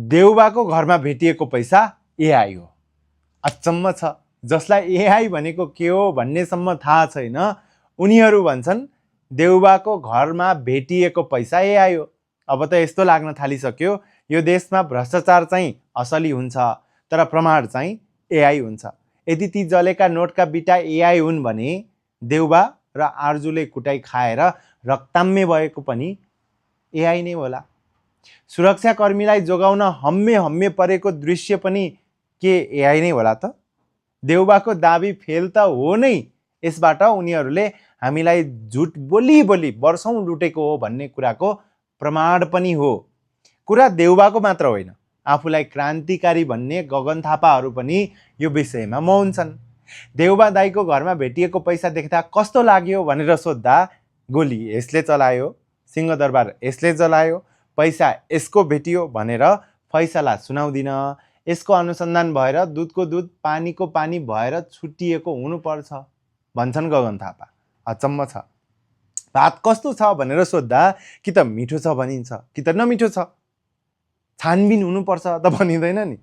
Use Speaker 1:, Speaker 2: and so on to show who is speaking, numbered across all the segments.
Speaker 1: देउबाको घरमा भेटिएको पैसा एआई हो। अचम्म छ, जसलाई एआई भनेको के हो भन्नेसम्म थाहा छैन उनीहरू भन्छन् देउबाको घरमा भेटिएको पैसा एआई हो। अब त यस्तो लाग्न थालिसक्यो यो देशमा भ्रष्टाचार चाहिँ असली हुन्छ तर प्रमाण चाहिँ एआई हुन्छ। यदि ती जलेका नोटका बिटा एआई हुन् भने देउबा र आर्जुले कुटाई खाएर रक्ताम्य भएको पनि एआई नै होला। सुरक्षाकर्मीलाई जोगाउन हम्मे हम्मे परेको दृश्य पनि के एआई नै होला त? देउबाको दाबी फेल त हो नै, यसबाट उनीहरूले हामीलाई झुट बोली बोली वर्षौं लुटेको हो भन्ने कुराको प्रमाण पनि हो। कुरा देउबाको मात्र होइन, आफूलाई क्रान्तिकारी भन्ने गगन थापाहरू पनि यो विषयमा मौन छन्। देउबा दाइको घरमा भेटिएको पैसा देख्दा कस्तो लाग्यो भनेर सोद्धा गोली यसले चलायो, सिंहदरबार यसले जलायो, पैसा यसको भेटियो भनेर फैसला सुनाउँदिन। यसको अनुसन्धान भएर दुधको दुध पानीको पानी भएर छुटिएको हुनुपर्छ भन्छन् गगन थापा। अचम्म छ। भात कस्तो छ भनेर सोद्धा कि त मिठो छ भनिन्छ कि त नमिठो छ। छानबिन हुनुपर्छ त भनिँदैन नि।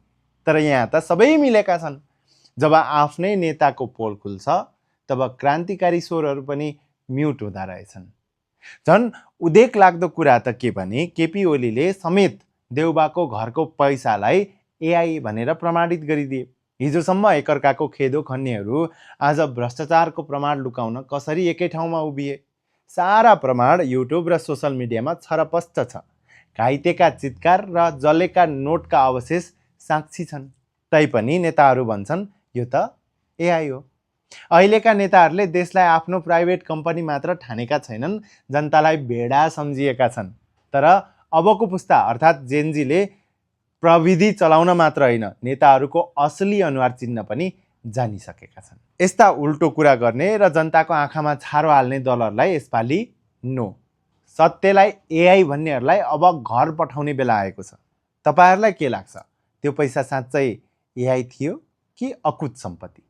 Speaker 1: तर यहाँ त सबै मिलेका छन्। जब आफ्नै नेताको पोल खुल्छ तब क्रान्तिकारी स्वरहरू पनि म्युट हुँदा रहेछन्। झन् उदेक लाग्दो कुरा त के भने केपी ओलीले समेत देउबाको घरको पैसालाई एआई भनेर प्रमाणित गरिदिए। हिजोसम्म एकअर्काको खेदो खन्नेहरू आज भ्रष्टाचारको प्रमाण लुकाउन कसरी एकै ठाउँमा उभिए? सारा प्रमाण युट्युब र सोसल मिडियामा छरपस्ट छ। घाइतेका चित्कार र जलेका नोटका अवशेष साक्षी छन्। तैपनि नेताहरू भन्छन् यो त एआई हो। अहिलेका नेताहरूले देशलाई आफ्नो प्राइभेट कम्पनी मात्र ठानेका छैनन्, जनतालाई भेडा सम्झिएका छन्। तर अबको पुस्ता अर्थात् जेनजीले प्रविधि चलाउन मात्र होइन, नेताहरूको असली अनुहार चिन्न पनि जानिसकेका छन्। यस्ता उल्टो कुरा गर्ने र जनताको आँखामा छारो हाल्ने दलहरूलाई यसपालि नो। सत्यलाई एआई भन्नेहरूलाई अब घर पठाउने बेला आएको छ। तपाईहरुलाई के लाग्छ? त्यो पैसा साँच्चै एआई थियो कि अकुत सम्पत्ति?